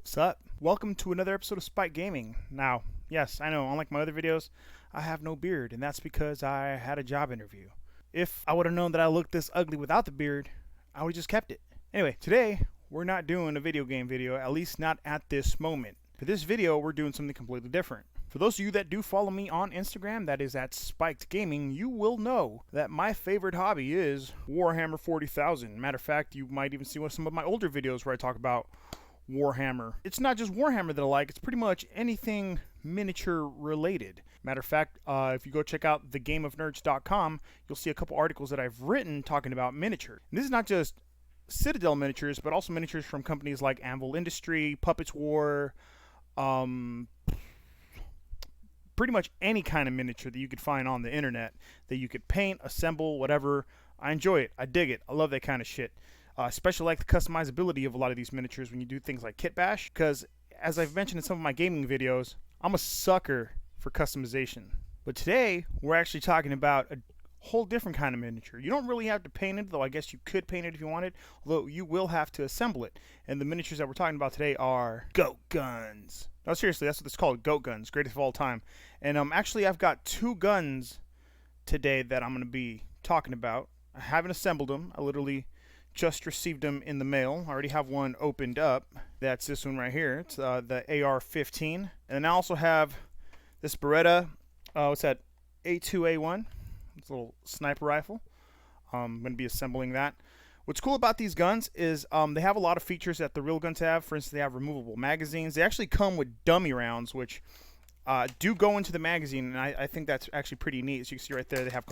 What's up? Welcome to another episode of Spike Gaming. Now, yes, I know, unlike my other videos, I have no beard, and that's because I had a job interview. If I would have known that I looked this ugly without the beard, I would have just kept it. Anyway, today, we're not doing a video game video, at least not at this moment. For this video, we're doing something completely different. For those of you that do follow me on Instagram, that is at Spiked Gaming, you will know that my favorite hobby is Warhammer 40,000. Matter of fact, you might even see some of my older videos where I talk about Warhammer. It's not just Warhammer that I like, it's pretty much anything miniature related. Matter of fact, if you go check out thegameofnerds.com, you'll see a couple articles that I've written talking about miniature. And this is not just Citadel miniatures, but also miniatures from companies like Anvil Industry, Puppets War, pretty much any kind of miniature that you could find on the internet that you could paint, assemble, whatever. I enjoy it. I dig it. I love that kind of shit. Especially like the customizability of a lot of these miniatures when you do things like kit bash, because as I've mentioned in some of my gaming videos, I'm a sucker for customization. But today, we're actually talking about a whole different kind of miniature. You don't really have to paint it, though I guess you could paint it if you wanted, although you will have to assemble it. And the miniatures that we're talking about today are goat guns. No, seriously, that's what it's called, goat guns, greatest of all time. And actually, I've got two guns today that I'm going to be talking about. I haven't assembled them. I literally just received them in the mail. I already have one opened up. That's this one right here. It's the AR15. And then I also have this Beretta, what's that, A2A1. It's a little sniper rifle. I'm going to be assembling that. What's cool about these guns is they have a lot of features that the real guns have. For instance, they have removable magazines. They actually come with dummy rounds, which do go into the magazine, and I think that's actually pretty neat. As you can see right there, they have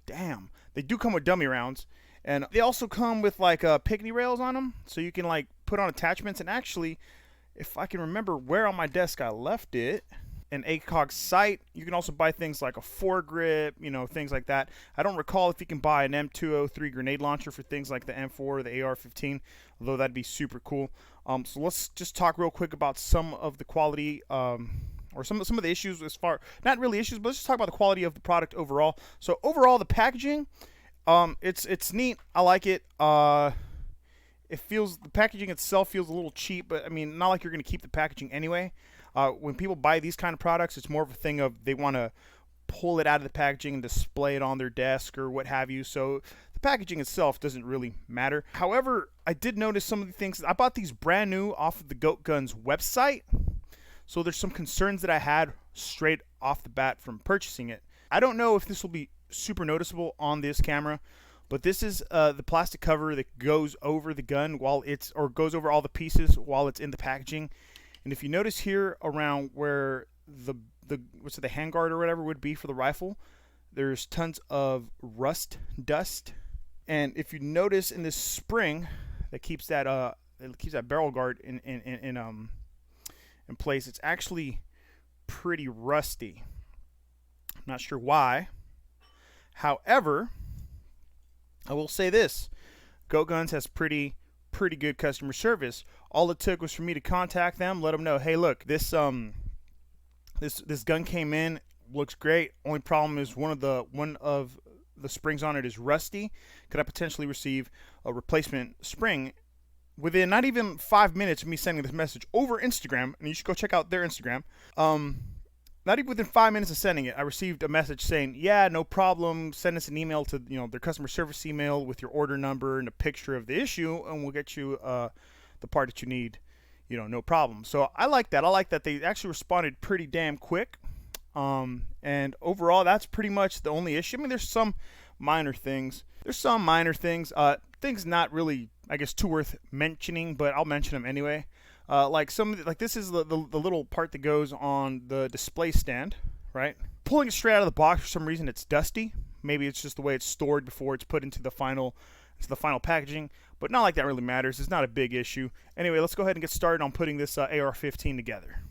damn. They do come with dummy rounds. And they also come with like picnic rails on them, so you can like put on attachments. And actually, if I can remember where on my desk I left it, an ACOG sight. You can also buy things like a foregrip, you know, things like that. I don't recall if you can buy an M203 grenade launcher for things like the M4 or the AR15, although that'd be super cool. So let's just talk real quick about some of the quality, or some of the issues as far, not really issues, but let's just talk about the quality of the product overall. So overall, the packaging, it's neat. I like it. It feels, the packaging itself feels a little cheap, but I mean, not like you're going to keep the packaging anyway. When people buy these kind of products, it's more of a thing of they want to pull it out of the packaging and display it on their desk or what have you. So the packaging itself doesn't really matter. However, I did notice some of the things. I bought these brand new off of the Goat Guns website. So there's some concerns that I had straight off the bat from purchasing it. I don't know if this will be super noticeable on this camera, but this is the plastic cover that goes over the gun while it's, or goes over all the pieces while it's in the packaging. And if you notice here around where the what's it, the handguard or whatever would be for the rifle, there's tons of rust dust. And if you notice in this spring that keeps that barrel guard in place, it's actually pretty rusty. I'm not sure why. However, I will say this: Goat Guns has pretty good customer service. All it took was for me to contact them, let them know, hey, look, this gun came in, looks great. Only problem is one of the springs on it is rusty. Could I potentially receive a replacement spring? Within not even 5 minutes of me sending this message over Instagram, and you should go check out their Instagram. Not even within 5 minutes of sending it, I received a message saying, yeah, no problem. Send us an email to their customer service email with your order number and a picture of the issue, and we'll get you the part that you need, no problem. So I like that. I like that they actually responded pretty damn quick. And overall, that's pretty much the only issue. I mean, there's some minor things. Things not really, I guess, too worth mentioning, but I'll mention them anyway. Like this is the little part that goes on the display stand, right? Pulling it straight out of the box, for some reason it's dusty. Maybe it's just the way it's stored before it's put into the final packaging, but not like that really matters. It's not a big issue. Anyway, let's go ahead and get started on putting this AR-15 together.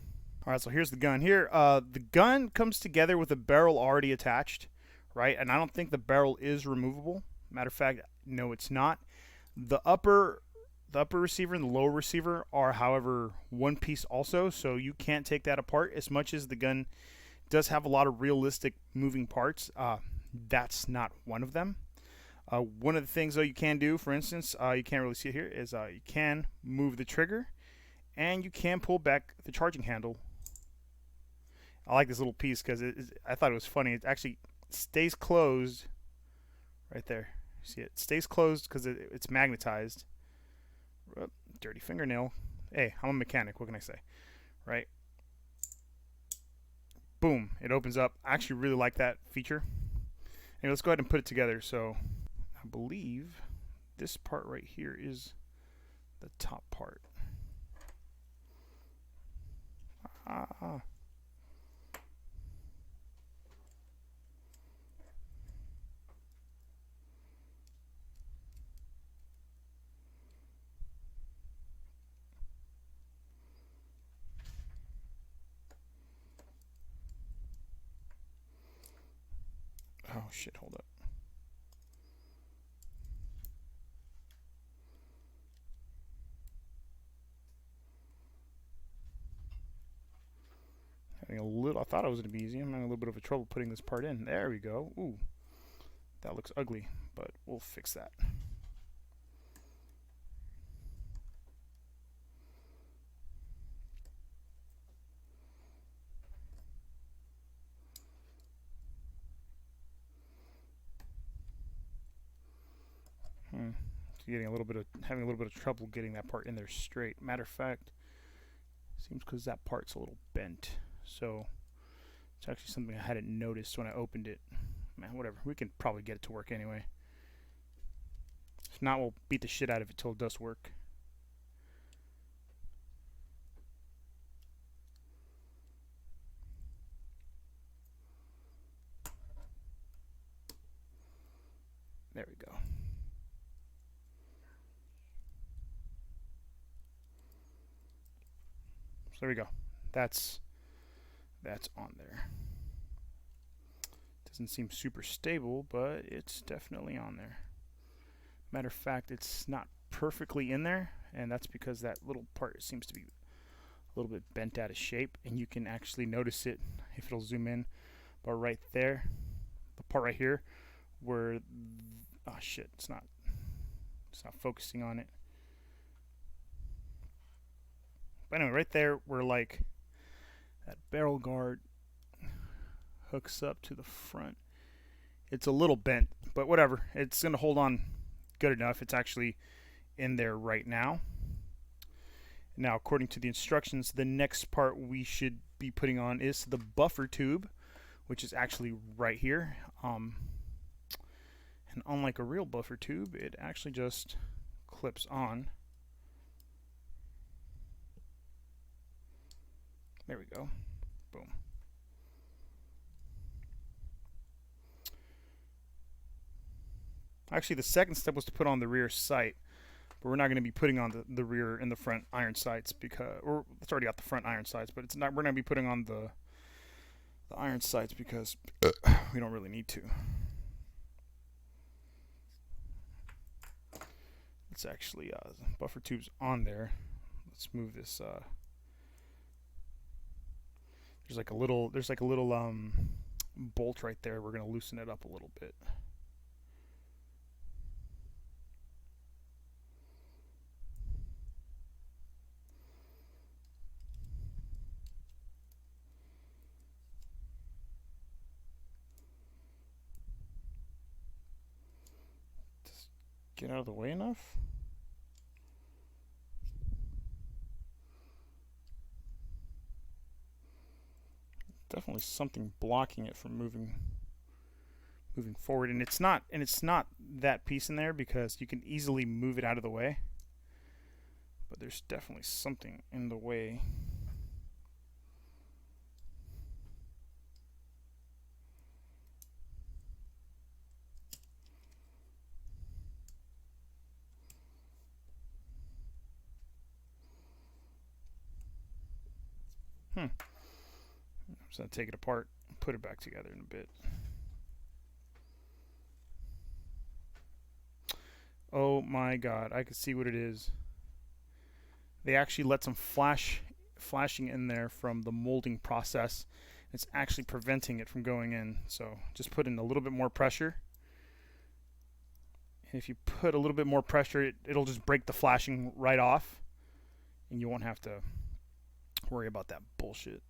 All right, so here's the gun. Here, the gun comes together with a barrel already attached, right? And I don't think the barrel is removable. Matter of fact, no, it's not. The upper receiver and the lower receiver are, however, one piece also, so you can't take that apart. As much as the gun does have a lot of realistic moving parts, that's not one of them. One of the things, though, you can do, for instance, you can't really see it here, is you can move the trigger and you can pull back the charging handle. I like this little piece because I thought it was funny. It actually stays closed right there. See, it stays closed because it's magnetized. Dirty fingernail. Hey, I'm a mechanic. What can I say? Right? Boom. It opens up. I actually really like that feature. Anyway, let's go ahead and put it together. So I believe this part right here is the top part. Oh shit, hold up. Having a little, I thought it was going to be easy. I'm having a little bit of a trouble putting this part in. There we go. Ooh, that looks ugly, but we'll fix that. Having a little bit of trouble getting that part in there straight. Matter of fact, seems because that part's a little bent. So it's actually something I hadn't noticed when I opened it. Man, whatever. We can probably get it to work anyway. If not, we'll beat the shit out of it till it does work. There we go. So there we go. That's on there. Doesn't seem super stable, but it's definitely on there. Matter of fact, it's not perfectly in there, and that's because that little part seems to be a little bit bent out of shape, and you can actually notice it if it'll zoom in. But right there, the part right here where oh shit, it's not focusing on it. But anyway, right there where like that barrel guard hooks up to the front, it's a little bent, but whatever, it's gonna hold on good enough. It's actually in there right now. Now, according to the instructions, the next part we should be putting on is the buffer tube, which is actually right here. And unlike a real buffer tube, it actually just clips on. There we go. Boom. Actually, the second step was to put on the rear sight, but we're not going to be putting on the rear and the front iron sights because, or it's already got the front iron sights, but it's not. We're going to be putting on the iron sights because we don't really need to. It's actually buffer tubes on there. Let's move this. There's like a little bolt right there. We're going to loosen it up a little bit. Just get out of the way enough. Definitely something blocking it from moving forward, and it's not that piece in there because you can easily move it out of the way, but there's definitely something in the way. So I'll take it apart and put it back together in a bit. Oh my god, I can see what it is. They actually let some flashing in there from the molding process. It's actually preventing it from going in. So just put in a little bit more pressure. And if you put a little bit more pressure, it'll just break the flashing right off. and you won't have to worry about that bullshit.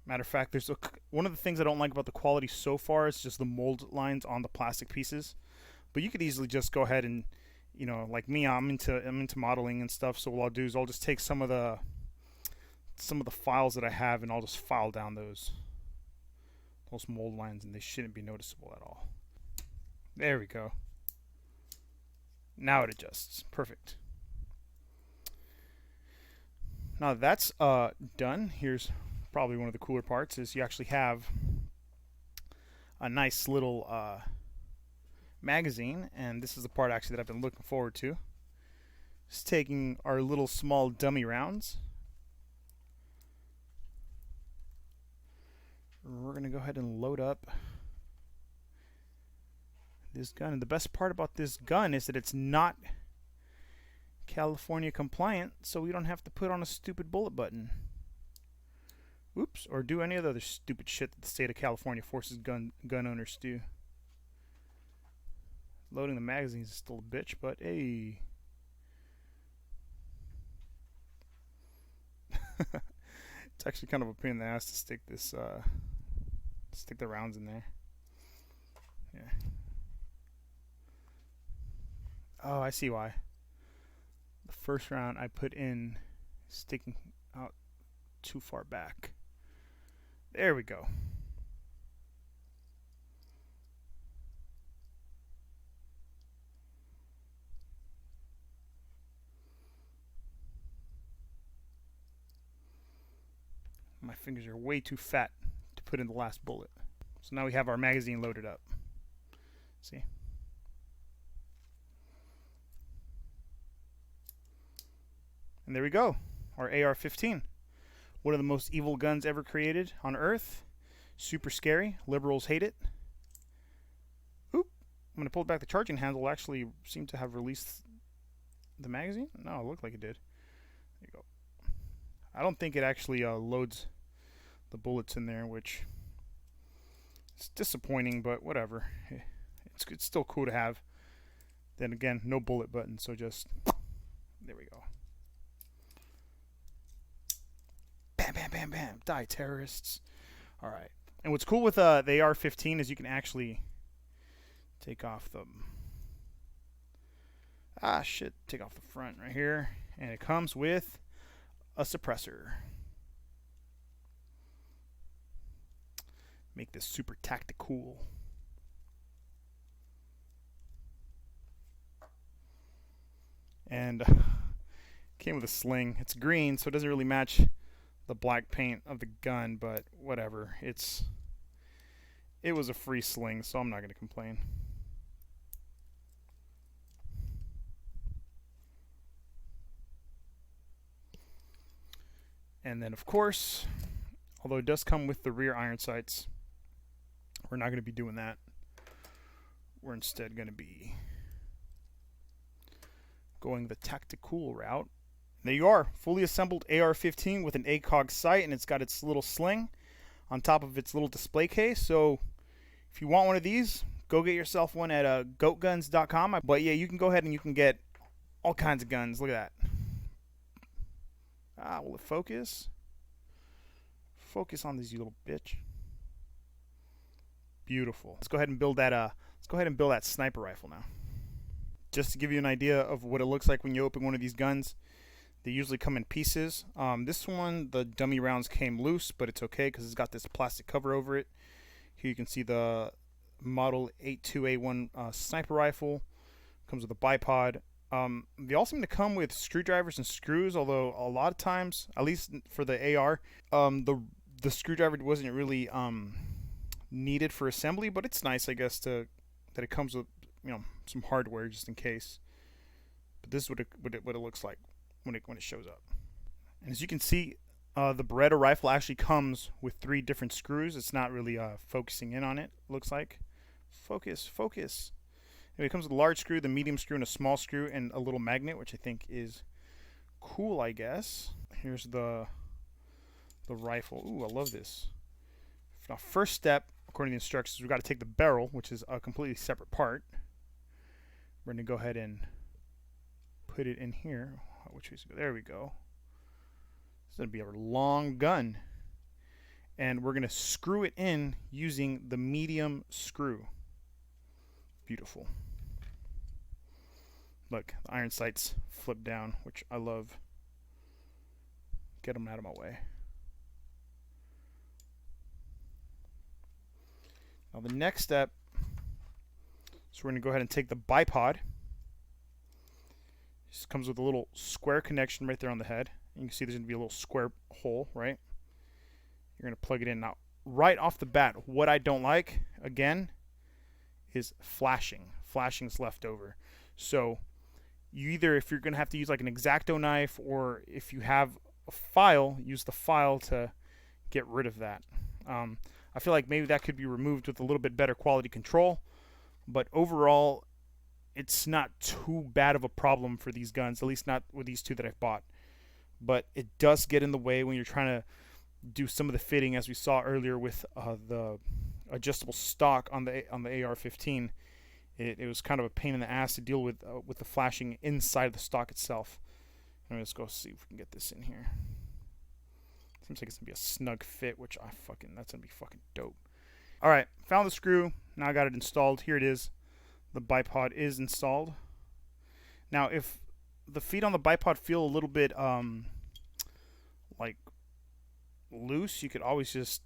Matter of fact, there's one of the things I don't like about the quality so far is just the mold lines on the plastic pieces. But you could easily just go ahead and, you know, like me, I'm into modeling and stuff. So what I'll do is I'll just take some of the files that I have, and I'll just file down those mold lines, and they shouldn't be noticeable at all. There we go. Now it adjusts. Perfect. Now that's done. Here's probably one of the cooler parts, is you actually have a nice little magazine, and this is the part actually that I've been looking forward to. Just taking our little small dummy rounds. We're going to go ahead and load up this gun. And the best part about this gun is that it's not California compliant, so we don't have to put on a stupid bullet button. Oops, or do any of the other stupid shit that the state of California forces gun owners to do. Loading the magazines is still a bitch, but hey. It's actually kind of a pain in the ass to stick this stick the rounds in there. Yeah. Oh, I see why. The first round I put in sticking out too far back. There we go. My fingers are way too fat to put in the last bullet. So now we have our magazine loaded up. See? And there we go. Our AR-15. One of the most evil guns ever created on Earth. Super scary. Liberals hate it. Oop. I'm going to pull back the charging handle. It actually seemed to have released the magazine. No, it looked like it did. There you go. I don't think it actually loads the bullets in there, which is disappointing, but whatever. It's still cool to have. Then again, no bullet button, so just there we go. Bam, bam, bam, bam. Die, terrorists. All right. And what's cool with the AR-15 is you can actually take off the take off the front right here, and it comes with a suppressor. Make this super tactical. And came with a sling. It's green, so it doesn't really match the black paint of the gun, but whatever. It was a free sling, so I'm not going to complain. And then, of course, although it does come with the rear iron sights, we're not going to be doing that. We're instead going to be going the tactical route. There you are, fully assembled AR-15 with an ACOG sight, and it's got its little sling on top of its little display case. So if you want one of these, go get yourself one at goatguns.com. But yeah, you can go ahead and you can get all kinds of guns. Look at that. Will it focus? Focus on this, you little bitch. Beautiful. Let's go ahead and build that. Let's go ahead and build that sniper rifle now. Just to give you an idea of what it looks like when you open one of these guns, they usually come in pieces. This one, the dummy rounds came loose, but it's okay because it's got this plastic cover over it. Here you can see the Model 82A1 sniper rifle. Comes with a bipod. They all seem to come with screwdrivers and screws, although a lot of times, at least for the AR, the screwdriver wasn't really needed for assembly, but it's nice, I guess, that it comes with, you know, some hardware just in case. But this is what it looks like when it shows up. And as you can see, the Beretta rifle actually comes with 3 different screws. It's not really focusing in on it, looks like. Focus. Anyway, it comes with a large screw, the medium screw, and a small screw, and a little magnet, which I think is cool, I guess. Here's the rifle. Ooh, I love this. Now, first step, according to the instructions, we've got to take the barrel, which is a completely separate part. We're going to go ahead and put it in here. Which way to go? There we go. It's going to be a long gun. And we're going to screw it in using the medium screw. Beautiful. Look, the iron sights flip down, which I love. Get them out of my way. Now the next step, so we're going to go ahead and take the bipod. This comes with a little square connection right there on the head. You can see there's going to be a little square hole, right? You're going to plug it in. Now, right off the bat, what I don't like, again, is flashing. Flashing's left over. So you either, if you're going to have to use like an X-Acto knife, or if you have a file, use the file to get rid of that. I feel like maybe that could be removed with a little bit better quality control, but overall, it's not too bad of a problem for these guns, at least not with these two that I've bought. But it does get in the way when you're trying to do some of the fitting, as we saw earlier with the adjustable stock on the AR15. It was kind of a pain in the ass to deal with the flashing inside the stock itself. Let's go see if we can get this in here. Seems like it's gonna be a snug fit, which that's gonna be fucking dope. All right, found the screw. Now I got it installed. Here it is. The bipod is installed. Now, if the feet on the bipod feel a little bit like loose, you could always just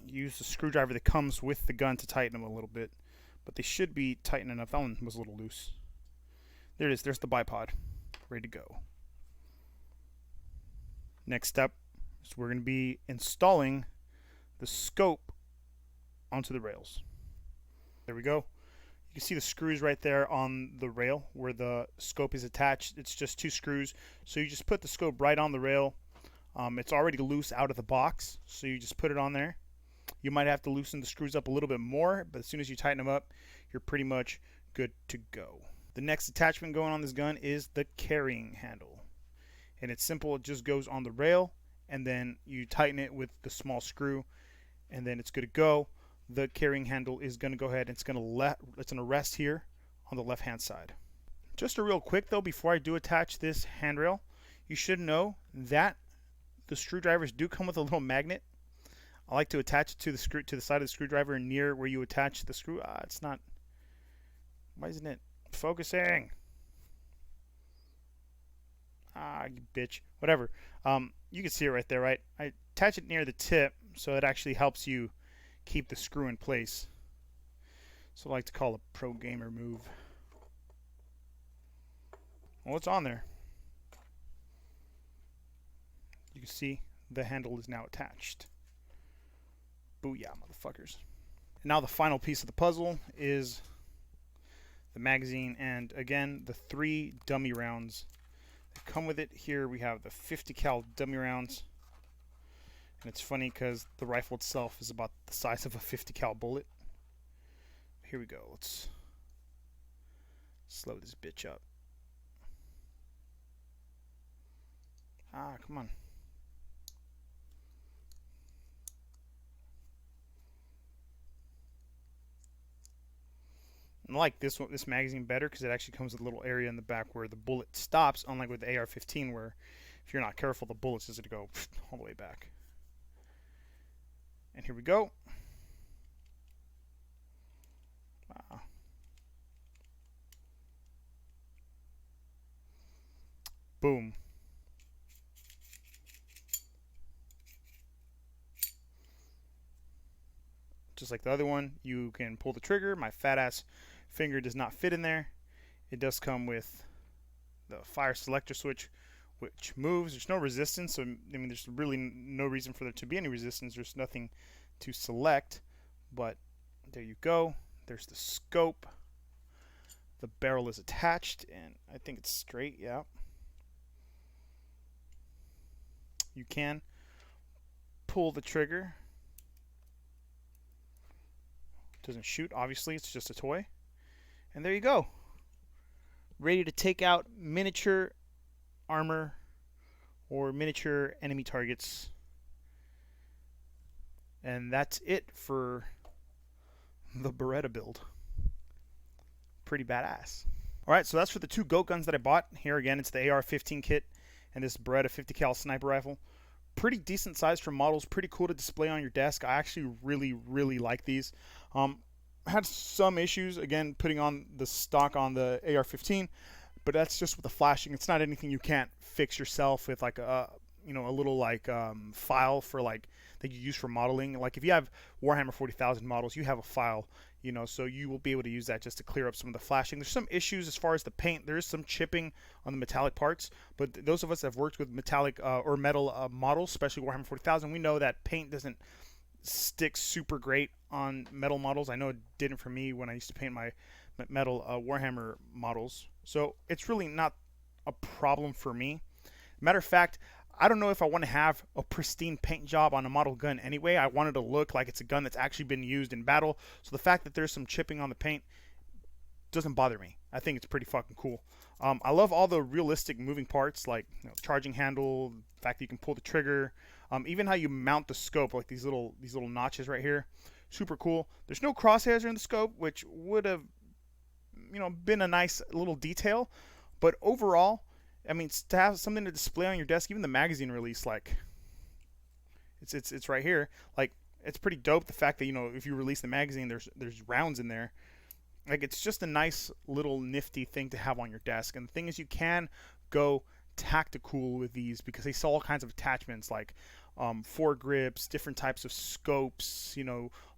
use the screwdriver that comes with the gun to tighten them a little bit. But they should be tight enough. That one was a little loose. There it is. There's the bipod, ready to go. Next step is we're going to be installing the scope onto the rails. There we go. You can see the screws right there on the rail where the scope is attached. It's just 2 screws. So you just put the scope right on the rail. It's already loose out of the box, so you just put it on there. You might have to loosen the screws up a little bit more, but as soon as you tighten them up, you're pretty much good to go. The next attachment going on this gun is the carrying handle. And it's simple. It just goes on the rail, and then you tighten it with the small screw, and then it's good to go. The carrying handle is going to go ahead and it's going to rest here on the left hand side. Just a real quick though, before I do attach this handrail, you should know that the screwdrivers do come with a little magnet. I like to attach it to the side of the screwdriver near where you attach the screw. It's not. Why isn't it focusing? You bitch. Whatever. You can see it right there, right? I attach it near the tip so it actually helps you keep the screw in place. So I like to call a pro gamer move. Well, it's on there. You can see the handle is now attached. Booyah, motherfuckers. And now the final piece of the puzzle is the magazine, and again, the 3 dummy rounds that come with it. Here we have the 50 cal dummy rounds. And it's funny because the rifle itself is about the size of a 50 cal bullet. Here we go. Let's slow this bitch up. Come on. I like this magazine better because it actually comes with a little area in the back where the bullet stops, unlike with the AR-15 where if you're not careful, the bullet's just going to go all the way back. And here we go. Boom. Just like the other one, you can pull the trigger. My fat ass finger does not fit in there. It does come with the fire selector switch, which moves. There's no resistance, so I mean, there's really no reason for there to be any resistance. There's nothing to select, but there you go. There's the scope. The barrel is attached, and I think it's straight. Yeah. You can pull the trigger. Doesn't shoot, obviously, it's just a toy. And there you go. Ready to take out miniature armor or miniature enemy targets. And that's it for the Beretta build. Pretty badass. All right, so that's for the 2 goat guns that I bought. Here again, it's the AR15 kit and this Beretta 50 cal sniper rifle. Pretty decent size for models, pretty cool to display on your desk. I actually really like these. Had some issues again putting on the stock on the AR15, but that's just with the flashing. It's not anything you can't fix yourself with like a a little like file for like that you use for modeling. Like if you have Warhammer 40,000 models, you have a file, so you will be able to use that just to clear up some of the flashing. There's some issues as far as the paint. There is some chipping on the metallic parts, but those of us that have worked with metallic or metal models, especially Warhammer 40,000, we know that paint doesn't stick super great on metal models. I know it didn't for me when I used to paint my metal Warhammer models, so it's really not a problem for me. Matter of fact, I don't know if I want to have a pristine paint job on a model gun anyway. I want it to look like it's a gun that's actually been used in battle, so the fact that there's some chipping on the paint doesn't bother me. I think it's pretty fucking cool. I love all the realistic moving parts, like charging handle, the fact that you can pull the trigger, even how you mount the scope, like these little notches right here. Super cool. There's no crosshairs in the scope, which would have been a nice little detail, but overall, I mean, to have something to display on your desk, even the magazine release, like it's right here, like it's pretty dope. The fact that if you release the magazine, there's rounds in there. Like it's just a nice little nifty thing to have on your desk. And the thing is, you can go tactical with these because they sell all kinds of attachments like foregrips, different types of scopes,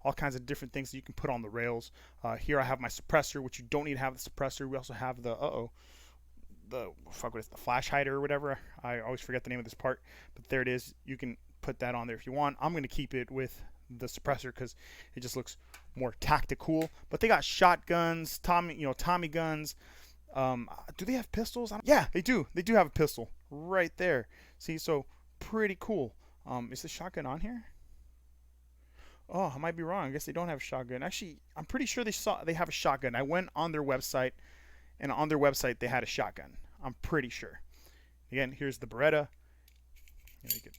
all kinds of different things that you can put on the rails. Here I have my suppressor, which you don't need to have the suppressor. We also have the the flash hider or whatever. I always forget the name of this part, but there it is. You can put that on there if you want. I'm going to keep it with the suppressor because it just looks more tactical. But they got shotguns, Tommy guns. Do they have pistols? Yeah, they do. They do have a pistol right there. See, so pretty cool. Is the shotgun on here? Oh, I might be wrong. I guess they don't have a shotgun. Actually, I'm pretty sure they have a shotgun. I went on their website, and on their website they had a shotgun. I'm pretty sure. Again, here's the Beretta. You can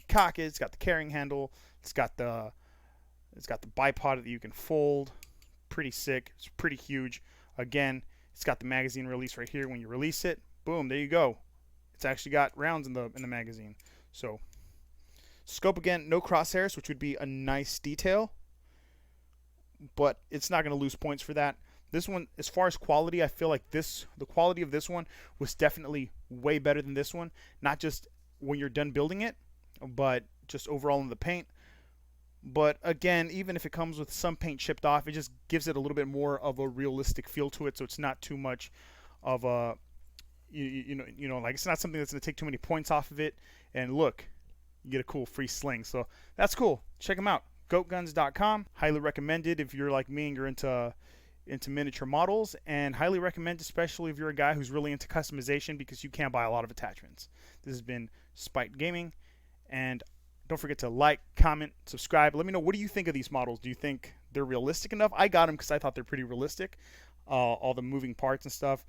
cock it. It's got the carrying handle. It's got the bipod that you can fold. Pretty sick. It's pretty huge. Again, it's got the magazine release right here. When you release it, boom, there you go. It's actually got rounds in the magazine. So scope again, no crosshairs, which would be a nice detail, but it's not going to lose points for that. This one, as far as quality, I feel like the quality of this one was definitely way better than this one. Not just when you're done building it, but just overall in the paint. But again, even if it comes with some paint chipped off, it just gives it a little bit more of a realistic feel to it. So it's not too much of a, like it's not something that's going to take too many points off of it. And look, you get a cool free sling. So that's cool. Check them out. goatguns.com. Highly recommended if you're like me and you're into miniature models, and highly recommend especially if you're a guy who's really into customization because you can buy a lot of attachments. This has been Spite Gaming, and don't forget to like, comment, subscribe. Let me know, what do you think of these models? Do you think they're realistic enough? I got them because I thought they're pretty realistic. All the moving parts and stuff.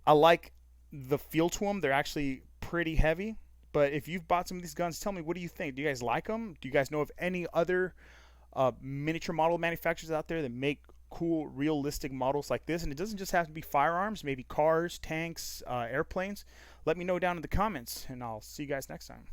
I like the feel to them. They're actually pretty heavy. But if you've bought some of these guns, tell me, what do you think? Do you guys like them? Do you guys know of any other miniature model manufacturers out there that make cool, realistic models like this? And it doesn't just have to be firearms, maybe cars, tanks, airplanes. Let me know down in the comments, and I'll see you guys next time.